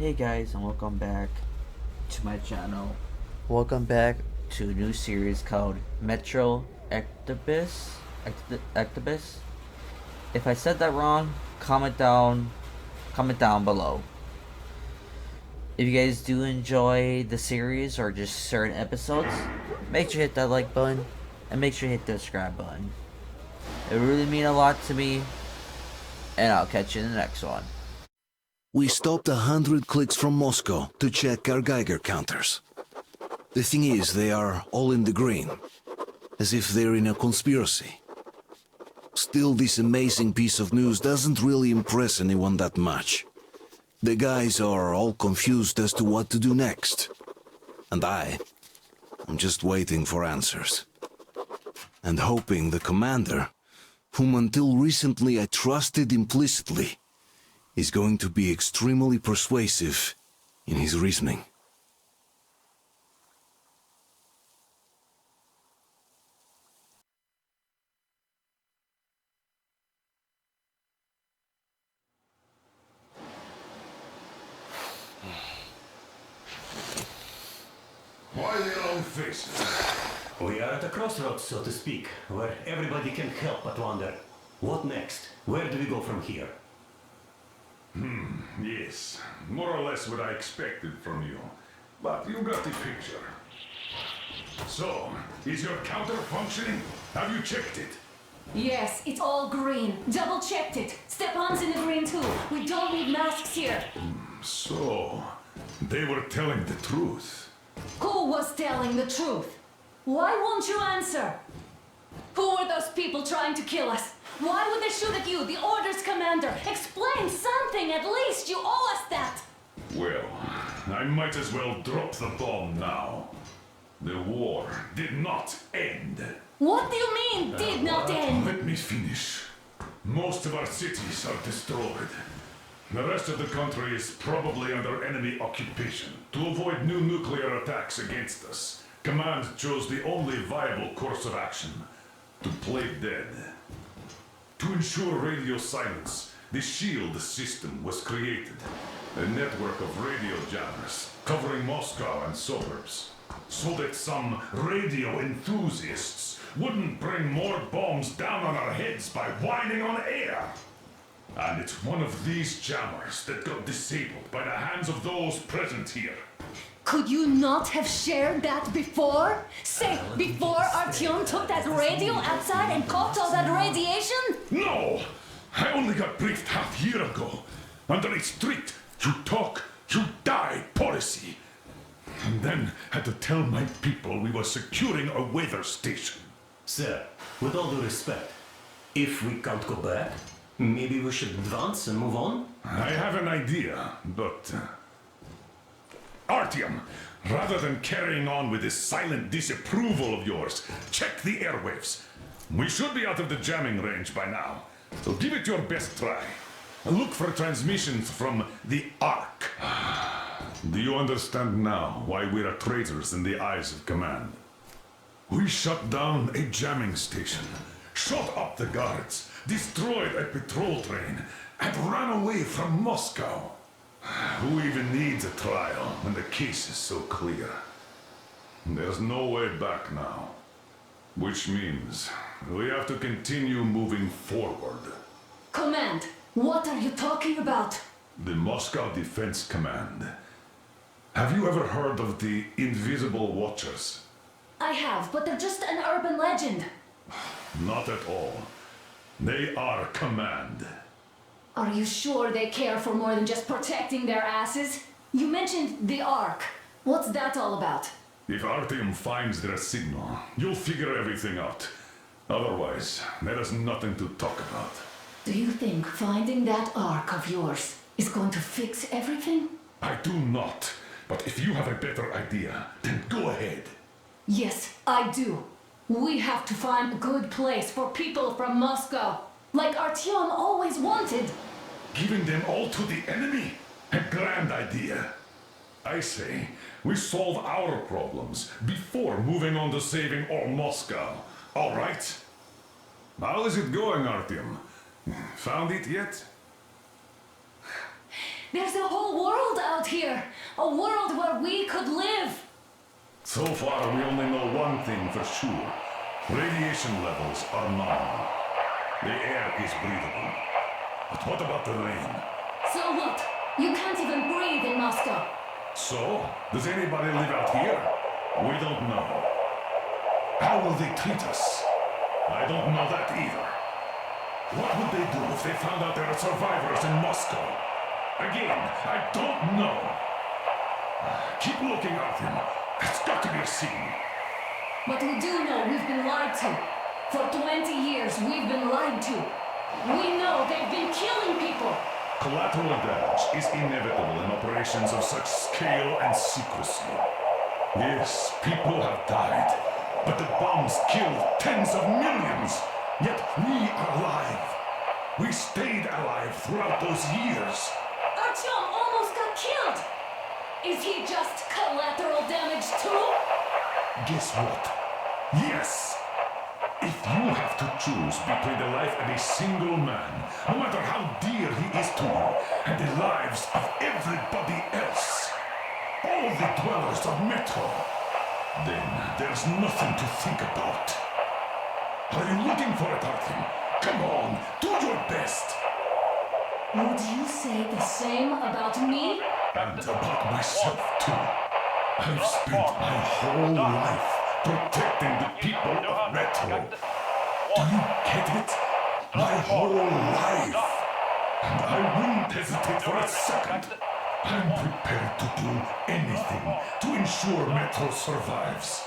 Hey guys, and welcome back to my channel. Welcome back to a new series called Metro Actibus. If I said that wrong, comment down below. If you guys do enjoy the series or just certain episodes, make sure to hit that like button and make sure to hit the subscribe button. It would really mean a lot to me, and I'll catch you in the next one. We stopped 100 clicks from Moscow to check our Geiger counters. The thing is, they are all in the green, as if they're in a conspiracy. Still, this amazing piece of news doesn't really impress anyone that much. The guys are all confused as to what to do next. And I'm just waiting for answers. And hoping the commander, whom until recently I trusted implicitly, is going to be extremely persuasive in his reasoning. Why the long faces? We are at a crossroads, so to speak, where everybody can help but wonder, what next? Where do we go from here? Yes, more or less what I expected from you. But you got the picture. So, is your counter functioning? Have you checked it? Yes, it's all green. Double checked it. Stepan's in the green too. We don't need masks here. So, they were telling the truth. Who was telling the truth? Why won't you answer? Who were those people trying to kill us? Why would they shoot at you, the orders commander? Explain something at least. You owe us that. Well, I might as well drop the bomb now. The war did not end. What do you mean, did not end? Let me finish. Most of our cities are destroyed. The rest of the country is probably under enemy occupation. To avoid new nuclear attacks against us, Command chose the only viable course of action: to play dead. To ensure radio silence, the SHIELD system was created. A network of radio jammers covering Moscow and suburbs, so that some radio enthusiasts wouldn't bring more bombs down on our heads by whining on air. And it's one of these jammers that got disabled by the hands of those present here. Could you not have shared that before? Say, before Artyom took that radio outside and caught all that radiation? No! I only got briefed half year ago, under a strict you talk, you die policy. And then had to tell my people we were securing a weather station. Sir, with all due respect, if we can't go back, maybe we should advance and move on? I have an idea, but... Artyom, rather than carrying on with this silent disapproval of yours, check the airwaves. We should be out of the jamming range by now, so give it your best try. Look for transmissions from the Ark. Do you understand now why we are traitors in the eyes of Command? We shut down a jamming station, shot up the guards, destroyed a patrol train, and ran away from Moscow. Who even needs a trial when the case is so clear? There's no way back now. Which means we have to continue moving forward. Command, what are you talking about? The Moscow Defense Command. Have you ever heard of the Invisible Watchers? I have, but they're just an urban legend. Not at all. They are Command. Are you sure they care for more than just protecting their asses? You mentioned the Ark. What's that all about? If Artyom finds their signal, you'll figure everything out. Otherwise, there is nothing to talk about. Do you think finding that Ark of yours is going to fix everything? I do not. But if you have a better idea, then go ahead. Yes, I do. We have to find a good place for people from Moscow, like Artyom always wanted. Giving them all to the enemy? A grand idea. I say, we solve our problems before moving on to saving all Moscow. All right? How is it going, Artyom? Found it yet? There's a whole world out here. A world where we could live. So far, we only know one thing for sure. Radiation levels are nominal. The air is breathable. But what about the rain? So what? You can't even breathe in Moscow. So, does anybody live out here? We don't know. How will they treat us? I don't know that either. What would they do if they found out there are survivors in Moscow? Again, I don't know. Keep looking out him. There's got to be a scene. But we do know we've been lied to. For 20 years, we've been lied to. We know they've been killing people. Collateral damage is inevitable in operations of such scale and secrecy. Yes, people have died, but the bombs killed tens of millions. Yet we are alive. We stayed alive throughout those years. Artyom almost got killed. Is he just collateral damage too? Guess what? Yes! If you have to choose between the life of a single man, no matter how dear he is to you, and the lives of everybody else, all the dwellers of Metro, then there's nothing to think about. Are you looking for it, Artyom? Come on, do your best. Would you say the same about me? And about myself, too. I've spent my whole life protecting the people of Metro. Do you get it? My whole life. And I wouldn't hesitate for a second. I'm prepared to do anything to ensure Metro survives.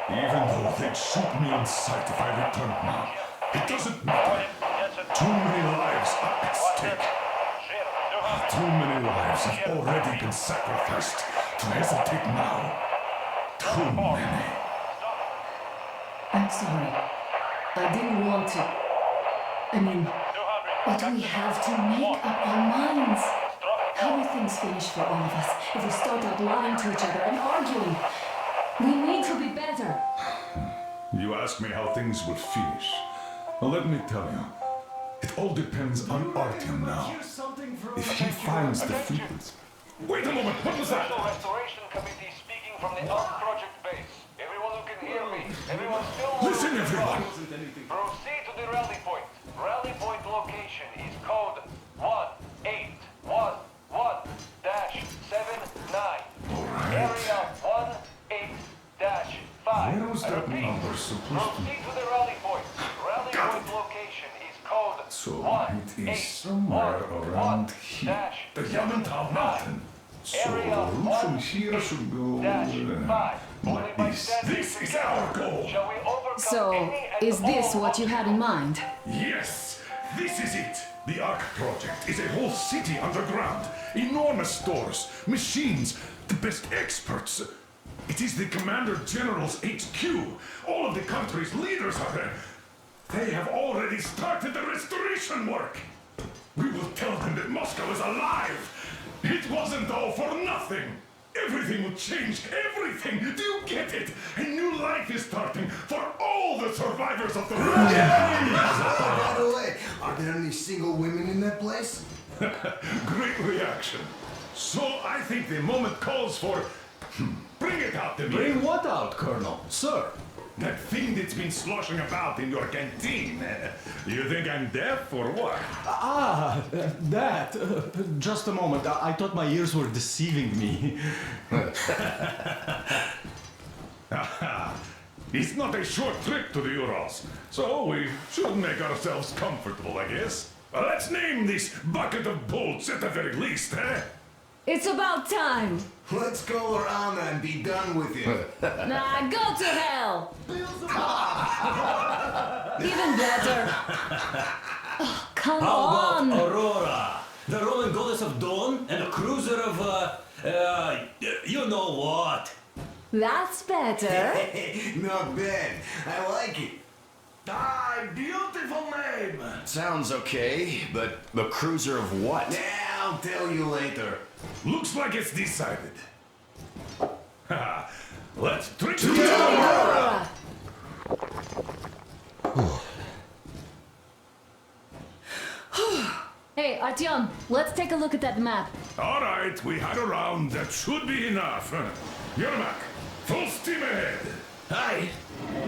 Even though they'd shoot me on sight if I returned now. It doesn't matter. Too many lives are at stake. Too many lives have already been sacrificed to hesitate now. Too many. I'm sorry. I didn't want to. I mean, but we have to make up our minds. How will things finish for all of us if we start out lying to each other and arguing? We need to be better. You ask me how things will finish. Well, let me tell you. It all depends on Artyom now. If he finds the frequency... Wait a moment, what was that? Special Restoration Committee speaking from the Ark Project base. Everyone who can hear me. Everyone still... Listen, everyone! Proceed to the rally point. Rally point location is code 1811-79. Area 18-5. Where was that Repeat. number supposed to... Proceed to the rally point. Rally Got point it. location is code So it is somewhere around here. The Yamantau Mountain. So the route from here should go like this. This is our goal. Shall we overcome So, any and is this all what you had in mind? Yes, this is it. The Ark Project is a whole city underground. Enormous stores, machines, the best experts. It is the Commander General's HQ. All of the country's leaders are there. They have already started the restoration work. We will tell them that Moscow is alive. It wasn't all for nothing. Everything will change. Everything. Do you get it? A new life is starting for all the survivors of the By the way, are there any single women in that place? Great reaction. So I think the moment calls for... Bring it out to me. Bring what out, Colonel? Sir? That thing that's been sloshing about in your canteen. You think I'm deaf or what? That. Just a moment. I thought my ears were deceiving me. It's not a short trip to the Urals, so we should make ourselves comfortable, I guess. Let's name this bucket of bolts at the very least, eh? It's about time. Let's call her Anna and be done with it. Nah, go to hell. Even better. Oh, come How on. about Aurora? The Roman goddess of dawn and a cruiser of, you know what? That's better. Not bad. I like it. Ah, beautiful name. Sounds okay, but the cruiser of what? Yeah, I'll tell you later. Looks like it's decided. Let's drink to Aurora. Hey, Okay, Artyom, let's take a look at that map. All right, we had a round. That should be enough. Yermak, full steam ahead. Hi.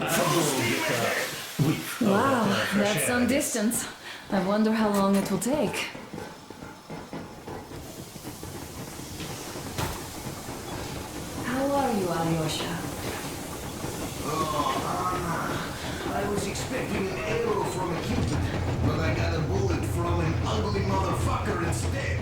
Full steam ahead. Wow, that's some distance. I wonder how long it will take. How are you, Alyosha? I was expecting an arrow from a Cupid, but I got a bullet from an ugly motherfucker instead.